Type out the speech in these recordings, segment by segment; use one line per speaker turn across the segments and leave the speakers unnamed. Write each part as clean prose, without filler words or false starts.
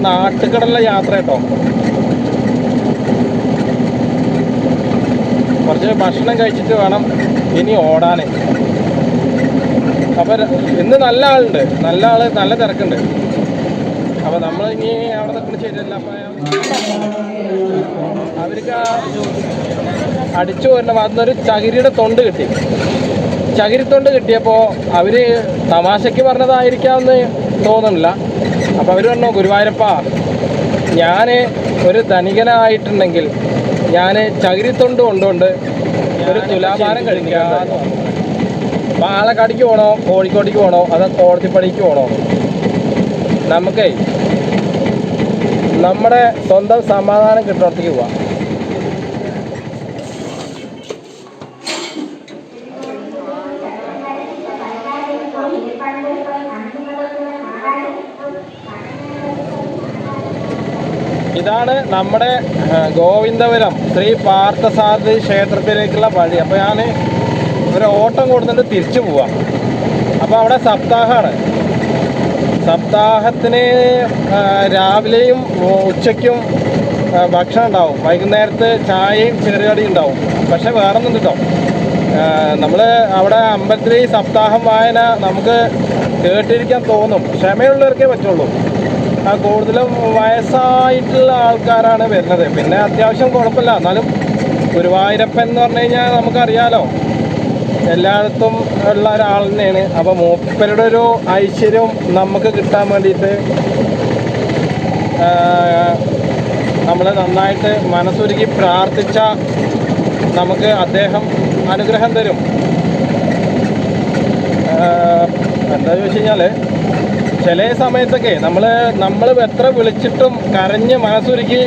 നാട്ടുകടലിലെ യാത്ര കേട്ടോ. കുറച്ച് ഭക്ഷണം കഴിച്ചിട്ട് വേണം ഇനി ഓടാൻ. അപ്പം ഇന്ന് നല്ല ആളുണ്ട്, നല്ല തിരക്കുണ്ട്. അപ്പം നമ്മൾ ഇനി അവിടെ നിൽക്കുന്നത് ശരിയല്ല. അപ്പം അവർക്ക് അടിച്ചു വരുന്ന ഭാഗത്തുനിന്നൊരു ചകിരിയുടെ തൊണ്ട് കിട്ടി. ചകിരിത്തൊണ്ട് കിട്ടിയപ്പോൾ അവർ തമാശയ്ക്ക് പറഞ്ഞതായിരിക്കാമെന്ന് തോന്നുന്നില്ല. അപ്പോൾ അവർ പറഞ്ഞു, ഗുരുവായൂരപ്പ, ഞാൻ ഒരു ധനികനായിട്ടുണ്ടെങ്കിൽ ഞാൻ ചകിരിത്തൊണ്ട് കൊണ്ടുകൊണ്ട് ഒരു തുലാഭാരം കഴിക്കാമെന്ന്. പാലക്കാടിക്ക് പോകണോ കോഴിക്കോട്ടേക്ക് പോകണോ അതോ കോടതിപ്പടിക്ക് പോകണോ? നമുക്കേ നമ്മുടെ സ്വന്തം സമാധാനം കിട്ടുന്നിടത്തേക്ക് പോവാം. ഇതാണ് നമ്മുടെ ഗോവിന്ദപുരം ശ്രീ പാർത്ഥസാരഥി ക്ഷേത്രത്തിലേക്കുള്ള വഴി. അപ്പോൾ ഞാൻ ഒരു ഓട്ടം കൊടുത്തിട്ട് തിരിച്ചു പോവാം. അപ്പോൾ അവിടെ സപ്താഹമാണ്. സപ്താഹത്തിന് രാവിലെയും ഉച്ചയ്ക്കും ഭക്ഷണം ഉണ്ടാവും, വൈകുന്നേരത്ത് ചായയും ചെറുകടിയും ഉണ്ടാവും. പക്ഷെ വേറൊന്നും കേട്ടോ, നമ്മൾ അവിടെ അമ്പലത്തിൽ സപ്താഹം വായന നമുക്ക് കേട്ടിരിക്കാൻ തോന്നും. ക്ഷമയുള്ളവർക്കേ പറ്റുള്ളൂ. കൂടുതലും വയസ്സായിട്ടുള്ള ആൾക്കാരാണ് വരുന്നത്. പിന്നെ അത്യാവശ്യം കുഴപ്പമില്ല. എന്നാലും ഗുരുവായൂരപ്പൻ എന്ന് പറഞ്ഞു കഴിഞ്ഞാൽ നമുക്കറിയാലോ, എല്ലായിടത്തും ഉള്ള ഒരാൾ തന്നെയാണ്. അപ്പോൾ മൂപ്പരുടെ ഒരു ഐശ്വര്യം നമുക്ക് കിട്ടാൻ വേണ്ടിയിട്ട് നമ്മൾ നന്നായിട്ട് മനസ്സൊരുക്കി പ്രാർത്ഥിച്ച നമുക്ക് അദ്ദേഹം അനുഗ്രഹം തരും. എന്താ ചോദിച്ചു കഴിഞ്ഞാൽ, ചില സമയത്തൊക്കെ നമ്മൾ എത്ര വിളിച്ചിട്ടും കരഞ്ഞ് മനസ്സൊരുക്കി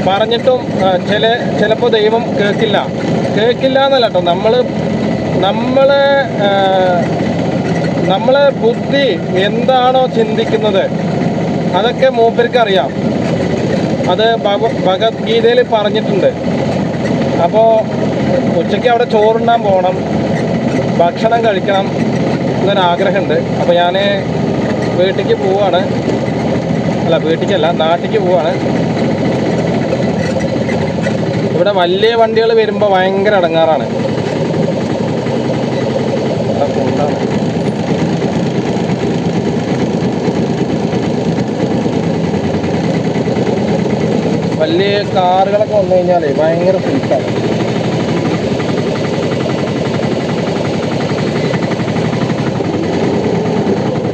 പറഞ്ഞിട്ടും ചിലപ്പോൾ ദൈവം കേൾക്കില്ല എന്നല്ല കേട്ടോ. നമ്മളെ ബുദ്ധി എന്താണോ ചിന്തിക്കുന്നത് അതൊക്കെ മൂപ്പർക്കറിയാം. അത് ഭഗവത്ഗീതയിൽ പറഞ്ഞിട്ടുണ്ട്. അപ്പോൾ ഉച്ചയ്ക്ക് അവിടെ ചോറുണ്ണാൻ പോകണം, ഭക്ഷണം കഴിക്കണം എന്നൊരാഗ്രഹമുണ്ട്. അപ്പോൾ ഞാൻ വീട്ടിലേക്ക് പോവാണ്. നാട്ടിലേക്ക് പോവാണ്. ഇവിടെ വലിയ വണ്ടികൾ വരുമ്പോൾ ഭയങ്കര ഇടങ്ങാറാണ്. വലിയ കാറുകളൊക്കെ വന്നു കഴിഞ്ഞാലേ ഭയങ്കര സ്പീഡാണ്.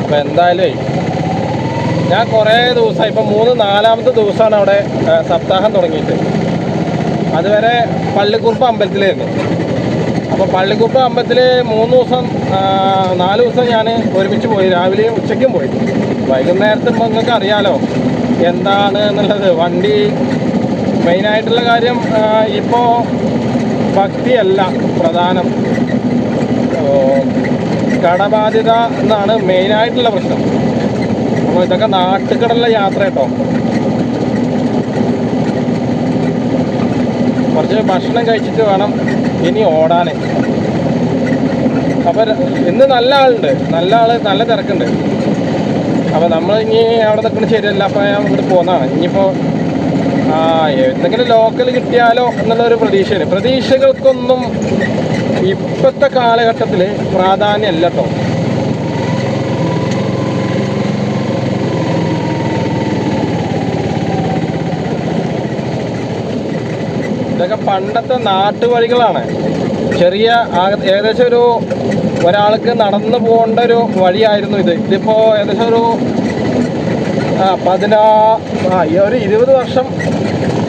അപ്പം എന്തായാലും ഞാൻ കുറേ ദിവസമായി, ഇപ്പം 3-4 ദിവസമാണ് അവിടെ സപ്താഹം തുടങ്ങിയിട്ട്. അതുവരെ പള്ളിക്കുറുപ്പ് അമ്പലത്തിലായിരുന്നു. അപ്പോൾ പള്ളിക്കുറുപ്പ് അമ്പലത്തിൽ 4 ദിവസം ഞാൻ ഒരുമിച്ച് പോയി. രാവിലെയും ഉച്ചയ്ക്കും പോയി. വൈകുന്നേരത്തും നിങ്ങൾക്ക് അറിയാലോ എന്താണ് എന്നുള്ളത്. വണ്ടി മെയിനായിട്ടുള്ള കാര്യം ഇപ്പോൾ ഭക്തിയല്ല പ്രധാനം, കടബാധ്യത എന്നാണ് മെയിനായിട്ടുള്ള പ്രശ്നം. അപ്പോൾ ഇതൊക്കെ നാട്ടുകടലിലെ യാത്ര കേട്ടോ. കുറച്ച് ഭക്ഷണം കഴിച്ചിട്ട് വേണം ഇനി ഓടാൻ. അപ്പം ഇന്ന് നല്ല ആളുണ്ട്, നല്ല തിരക്കുണ്ട്. അപ്പോൾ നമ്മൾ ഇനി അവിടെ നിൽക്കുന്നത് ശരിയല്ല. അപ്പോൾ ഞാൻ ഇങ്ങോട്ട് പോകുന്നതാണ്. ഇനിയിപ്പോൾ എന്തെങ്കിലും ലോക്കൽ കിട്ടിയാലോ എന്നുള്ളൊരു പ്രതീക്ഷയാണ്. പ്രതീക്ഷകൾക്കൊന്നും ഇപ്പോഴത്തെ കാലഘട്ടത്തിൽ പ്രാധാന്യമല്ല കേട്ടോ. ഇതൊക്കെ പണ്ടത്തെ നാട്ടുവഴികളാണ്. ചെറിയ ഏകദേശം ഒരാൾക്ക് നടന്നു പോകേണ്ട ഒരു വഴിയായിരുന്നു ഇത്. ഇതിപ്പോൾ ഏകദേശം ഒരു 20 വർഷം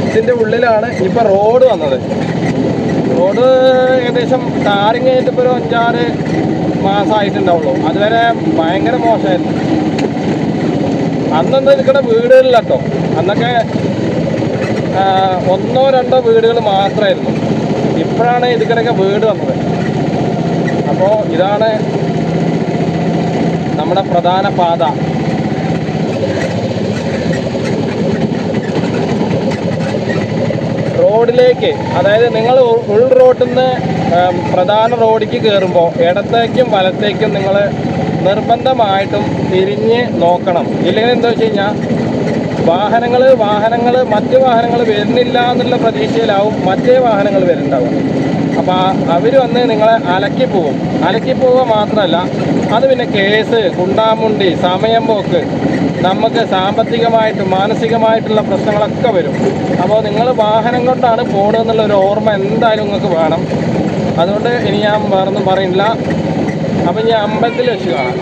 ഇതിൻ്റെ ഉള്ളിലാണ് ഇപ്പോൾ റോഡ് വന്നത്. റോഡ് ഏകദേശം ടാറിങ് കഴിഞ്ഞിട്ടിപ്പോൾ ഒരു 5-6 മാസമായിട്ടുണ്ടാവുള്ളൂ. അതുവരെ ഭയങ്കര മോശമായിരുന്നു. അന്നൊന്നും ഇതിക്കടെ വീടുകളില്ല കേട്ടോ. അന്നൊക്കെ 1-2 വീടുകൾ മാത്രമായിരുന്നു. ഇപ്പോഴാണ് ഇതിക്കടൊക്കെ വീട് വന്നത്. അപ്പോൾ ഇതാണ് നമ്മുടെ പ്രധാന പാത. റോഡിലേക്ക്, അതായത് നിങ്ങൾ ഉൾ റോഡിൽ നിന്ന് പ്രധാന റോഡിലേക്ക് കയറുമ്പോൾ ഇടത്തേക്കും വലത്തേക്കും നിങ്ങൾ നിർബന്ധമായിട്ടും തിരിഞ്ഞ് നോക്കണം. ഇല്ലെങ്കിൽ എന്താ വെച്ച് കഴിഞ്ഞാൽ മറ്റ് വാഹനങ്ങൾ വരുന്നില്ല എന്നുള്ള പ്രതീക്ഷയിലാവും മറ്റേ വാഹനങ്ങൾ വരുന്നുണ്ടാവും. അപ്പോൾ അവർ വന്ന് നിങ്ങളെ അലക്കി പോവുക മാത്രമല്ല, അത് പിന്നെ കേസ്, ഗുണ്ടാമുണ്ടി, സമയം പോക്ക്, നമുക്ക് സാമ്പത്തികമായിട്ടും മാനസികമായിട്ടുള്ള പ്രശ്നങ്ങളൊക്കെ വരും. അപ്പോൾ നിങ്ങൾ വാഹനം കൊണ്ടാണ് പോകണമെന്നുള്ളൊരു ഓർമ്മ എന്തായാലും നിങ്ങൾക്ക് വേണം. അതുകൊണ്ട് ഇനി ഞാൻ വേറൊന്നും പറയുന്നില്ല. അപ്പം ഞാൻ അമ്പലത്തിൽ വെച്ച് കാണാം.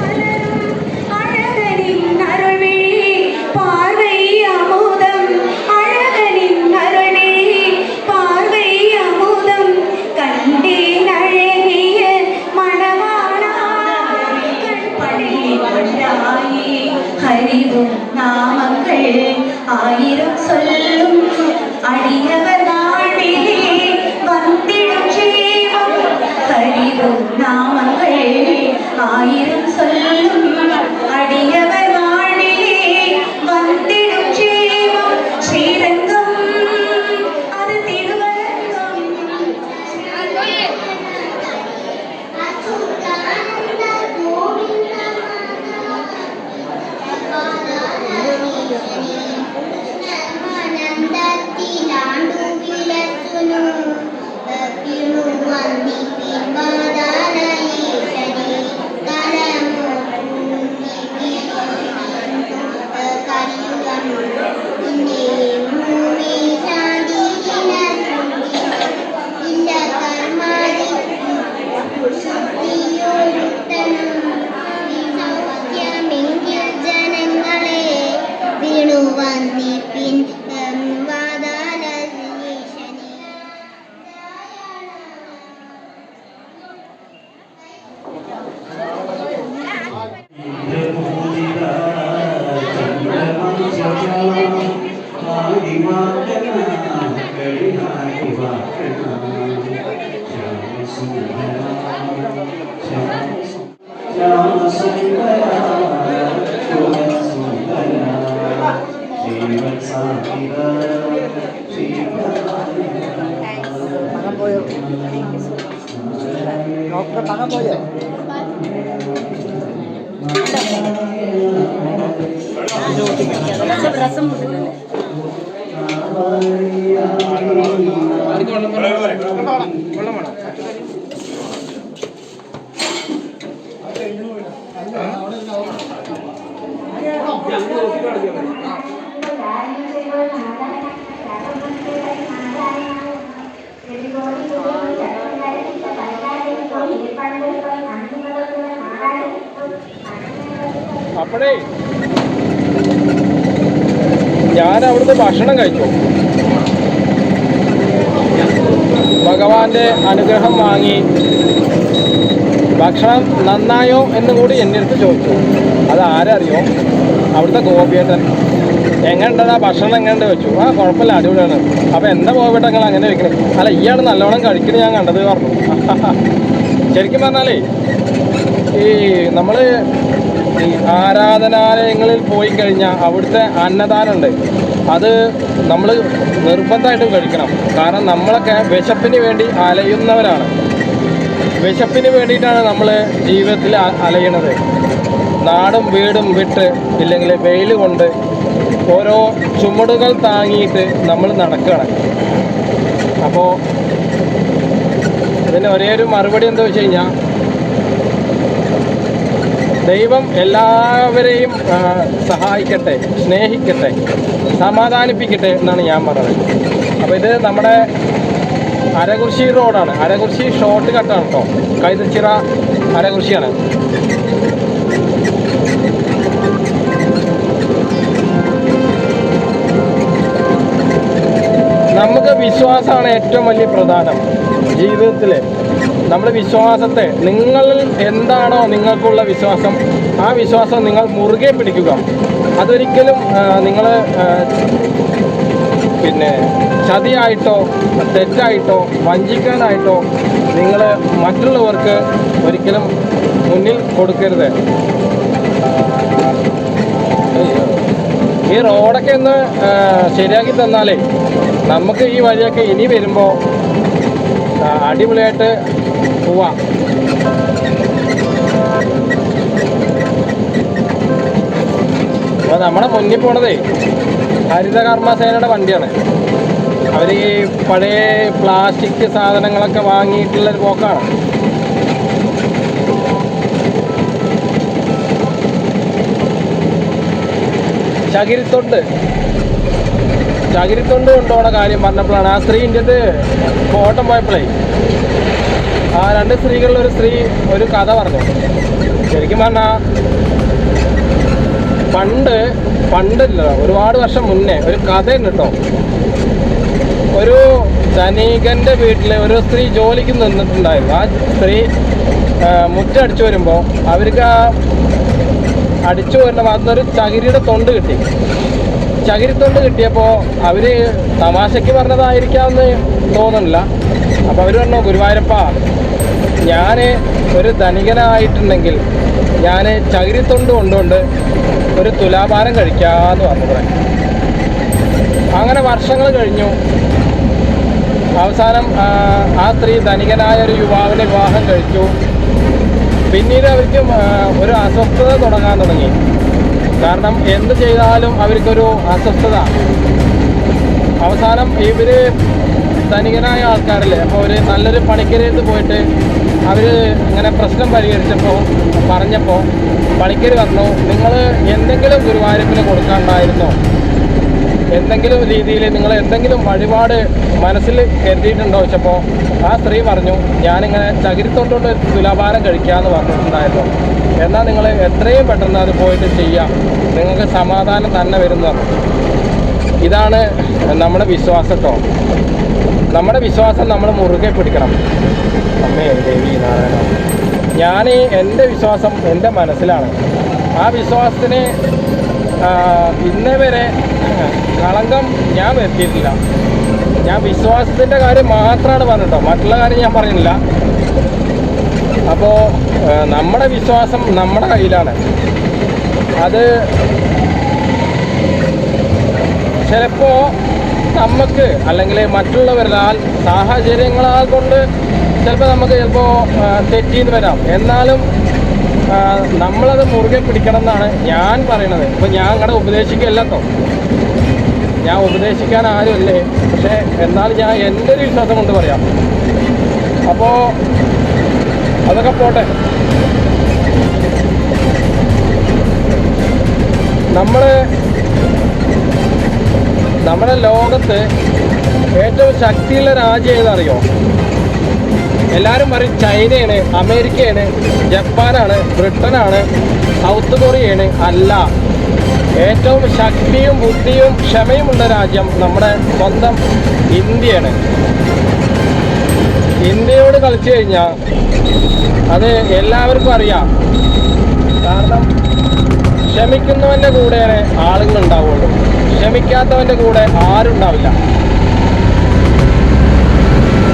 ഹരിവും നാമങ്ങൾ ആയിരം ചൊല്ലും അടിയവർ നാടിനെ വന്നിടും ജീവം. ഹരിവും നാമങ്ങൾ ആയിരം ചൊല്ലും അടിയവർ നാടിനെ വന്നിടും ജീവം. ശ്രീരംഗം അത് തിരുവരംഗം.
അപ്പോഴേ ഞാൻ അവിടുന്ന് ഭക്ഷണം കഴിച്ചു. ഭഗവാന്റെ അനുഗ്രഹം വാങ്ങി. ഭക്ഷണം നന്നായോ എന്ന് കൂടി എൻ്റെ അടുത്ത് ചോദിച്ചു. അത് ആരറിയോ? അവിടുത്തെ ഗോപിയേട്ടൻ. എങ്ങനെയുണ്ടതാ ഭക്ഷണം എങ്ങനെയുണ്ട് വെച്ചു. കുഴപ്പമില്ല, അടിപൊളിയാണ്. അപ്പോൾ എന്താ ഗോപിയേട്ടൻ നിങ്ങൾ അങ്ങനെ വെക്കുന്നത്? അല്ല, ഇയാൾ നല്ലോണം കഴിക്കുന്നത് ഞാൻ കണ്ടത് പറഞ്ഞു. ശരിക്കും പറഞ്ഞാലേ ഈ നമ്മൾ ഈ ആരാധനാലയങ്ങളിൽ പോയി കഴിഞ്ഞാൽ അവിടുത്തെ അന്നദാനമുണ്ട്, അത് നമ്മൾ നിർബന്ധമായിട്ടും കഴിക്കണം. കാരണം നമ്മളൊക്കെ വിശപ്പിന് വേണ്ടി അലയുന്നവരാണ്. വിശപ്പിന് വേണ്ടിയിട്ടാണ് നമ്മൾ ജീവിതത്തിൽ അലയണത്. നാടും വീടും വിട്ട്, ഇല്ലെങ്കിൽ വെയിൽ കൊണ്ട് ഓരോ ചുമടുകൾ താങ്ങിയിട്ട് നമ്മൾ നടക്കുകയാണ്. അപ്പോൾ ഇതിന് ഒരേ ഒരു മറുപടി എന്താ വെച്ച് കഴിഞ്ഞാൽ, ദൈവം എല്ലാവരെയും സഹായിക്കട്ടെ, സ്നേഹിക്കട്ടെ, സമാധാനിപ്പിക്കട്ടെ എന്നാണ് ഞാൻ പറയുന്നത്. അപ്പോൾ ഇത് നമ്മുടെ അരകുറിശി റോഡാണ്. അരകുറിശി ഷോർട്ട് കട്ടാണ് കേട്ടോ. കൈതച്ചിറ അരകുറിശിയാണ്. നമുക്ക് വിശ്വാസമാണ് ഏറ്റവും വലിയ പ്രധാനം ജീവിതത്തിൽ. നമ്മുടെ വിശ്വാസത്തെ, നിങ്ങളിൽ എന്താണോ നിങ്ങൾക്കുള്ള വിശ്വാസം, ആ വിശ്വാസം നിങ്ങൾ മുറുകെ പിടിക്കുക. അതൊരിക്കലും നിങ്ങൾ പിന്നെ ചതിയായിട്ടോ തെറ്റായിട്ടോ വഞ്ചിക്കാനായിട്ടോ നിങ്ങൾ മറ്റുള്ളവർക്ക് ഒരിക്കലും മുന്നിൽ കൊടുക്കരുത്. ഈ റോഡൊക്കെ ഒന്ന് ശരിയാക്കി തന്നാലേ നമുക്ക് ഈ വഴിയൊക്കെ ഇനി വരുമ്പോൾ അടിപൊളിയായിട്ട് പോവാം. അപ്പോൾ നമ്മുടെ മുന്നിൽ പോണതേ ഹരിതകർമ്മസേനയുടെ വണ്ടിയാണ്. അവർ ഈ പഴയ പ്ലാസ്റ്റിക് സാധനങ്ങളൊക്കെ വാങ്ങിയിട്ടുള്ളൊരു പോക്കാണ്. ചകിരിത്തൊണ്ട് കൊണ്ടുപോകുന്ന കാര്യം പറഞ്ഞപ്പോഴാണ് ആ സ്ത്രീ ഇന്ത്യത്ത് കോട്ടം പോയപ്പോഴേ ആ 2 സ്ത്രീകളിലൊരു സ്ത്രീ ഒരു കഥ പറഞ്ഞു. ശരിക്കും പറഞ്ഞാൽ പണ്ടില്ല, ഒരുപാട് വർഷം മുന്നേ ഒരു കഥയുണ്ട് കേട്ടോ. ഒരു ധനികൻ്റെ വീട്ടിൽ ഒരു സ്ത്രീ ജോലിക്ക് നിന്നിട്ടുണ്ടായിരുന്നു. ആ സ്ത്രീ മുറ്റടിച്ചു വരുമ്പോൾ അവർക്ക് ആ അടിച്ചു വരുന്ന ഭാഗത്തുനിന്നൊരു ചകിരിയുടെ തൊണ്ട് കിട്ടി. ചകിരിത്തൊണ്ട് കിട്ടിയപ്പോൾ അവർ തമാശയ്ക്ക് പറഞ്ഞതായിരിക്കാമെന്ന് തോന്നുന്നില്ല. അപ്പോൾ അവർ പറഞ്ഞു, ഗുരുവായൂരപ്പ, ഞാൻ ഒരു ധനികനായിട്ടുണ്ടെങ്കിൽ ഞാൻ ചകിരിത്തൊണ്ട് കൊണ്ടുകൊണ്ട് ഒരു തുലാഭാരം കഴിക്കാമെന്ന് പറഞ്ഞു. അങ്ങനെ വർഷങ്ങൾ കഴിഞ്ഞു. അവസാനം ആ സ്ത്രീ ധനികനായ ഒരു യുവാവിനെ വിവാഹം കഴിച്ചു. പിന്നീട് അവർക്ക് ഒരു അസ്വസ്ഥത തുടങ്ങാൻ തുടങ്ങി. കാരണം എന്ത് ചെയ്താലും അവർക്കൊരു അസ്വസ്ഥത. അവസാനം ഇവർ ധനികനായ ആൾക്കാരല്ലേ, അപ്പോൾ ഒരു നല്ലൊരു പണിക്കരേത്ത് പോയിട്ട് അവർ ഇങ്ങനെ പ്രശ്നം പറഞ്ഞപ്പോൾ പണിക്കർ പറഞ്ഞു, നിങ്ങൾ എന്തെങ്കിലും ഗുരുവായൂരപ്പന് കൊടുക്കാണ്ടായിരുന്നോ? എന്തെങ്കിലും രീതിയിൽ നിങ്ങൾ എന്തെങ്കിലും വഴിപാട് മനസ്സിൽ കരുതിയിട്ടുണ്ടോ വെച്ചപ്പോൾ ആ സ്ത്രീ പറഞ്ഞു, ഞാനിങ്ങനെ ചകിരിത്തൊണ്ടുകൊണ്ട് തുലാഭാരം കഴിക്കാമെന്ന് പറഞ്ഞിട്ടുണ്ടായിരുന്നു. എന്നാൽ നിങ്ങൾ എത്രയും പെട്ടെന്ന് അത് പോയിട്ട് ചെയ്യാം, നിങ്ങൾക്ക് സമാധാനം തന്നെ വരുന്നു പറഞ്ഞു. ഇതാണ് നമ്മുടെ വിശ്വാസം കേട്ടോ. നമ്മുടെ വിശ്വാസം നമ്മൾ മുറുകെ പിടിക്കണം. അമ്മേ ദേവി നാരായണ, ഞാൻ എൻ്റെ വിശ്വാസം എൻ്റെ മനസ്സിലാണ്. ആ വിശ്വാസത്തിന് ഇന്നേ വരെ കളങ്കം ഞാൻ വരുത്തിയിട്ടില്ല. ഞാൻ വിശ്വാസത്തിൻ്റെ കാര്യം മാത്രമാണ് പറഞ്ഞിട്ടോ, മറ്റുള്ള കാര്യം ഞാൻ പറഞ്ഞില്ല. അപ്പോൾ നമ്മുടെ വിശ്വാസം നമ്മുടെ കയ്യിലാണ്. അത് ചിലപ്പോൾ നമുക്ക് അല്ലെങ്കിൽ മറ്റുള്ളവരാൽ സാഹചര്യങ്ങളാൽ കൊണ്ട് ചിലപ്പോൾ തെറ്റിന്ന് വരാം. എന്നാലും നമ്മളത് മുറുകെ പിടിക്കണം എന്നാണ് ഞാൻ പറയണത്. ഇപ്പോൾ ഞാൻ അങ്ങനെ ഉപദേശിക്കുകയല്ല കേട്ടോ, ഞാൻ ഉപദേശിക്കാൻ ആരുമല്ലേ. പക്ഷേ എന്നാലും ഞാൻ എൻ്റെ ഒരു വിശ്വാസം കൊണ്ട് പറയാം. അപ്പോൾ അതൊക്കെ പോട്ടെ. നമ്മുടെ ലോകത്ത് ഏറ്റവും ശക്തിയുള്ള രാജ്യം ഏതറിയോ? എല്ലാവരും പറയും ചൈനയാണ്, അമേരിക്കയാണ്, ജപ്പാനാണ്, ബ്രിട്ടനാണ്, സൗത്ത് കൊറിയയാണ്. അല്ല, ഏറ്റവും ശക്തിയും ബുദ്ധിയും ക്ഷമയുമുള്ള രാജ്യം നമ്മുടെ സ്വന്തം ഇന്ത്യയാണ്. ഇന്ത്യയോട് കളിച്ചു കഴിഞ്ഞാൽ അത് എല്ലാവർക്കും അറിയാം. കാരണം ക്ഷമിക്കുന്നവൻ്റെ കൂടെയാണ് ആളുകളുണ്ടാവുള്ളൂ, ക്ഷമിക്കാത്തവൻ്റെ കൂടെ ആരും ഉണ്ടാവില്ല.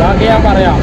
ബാക്കി ഞാൻ പറയാം.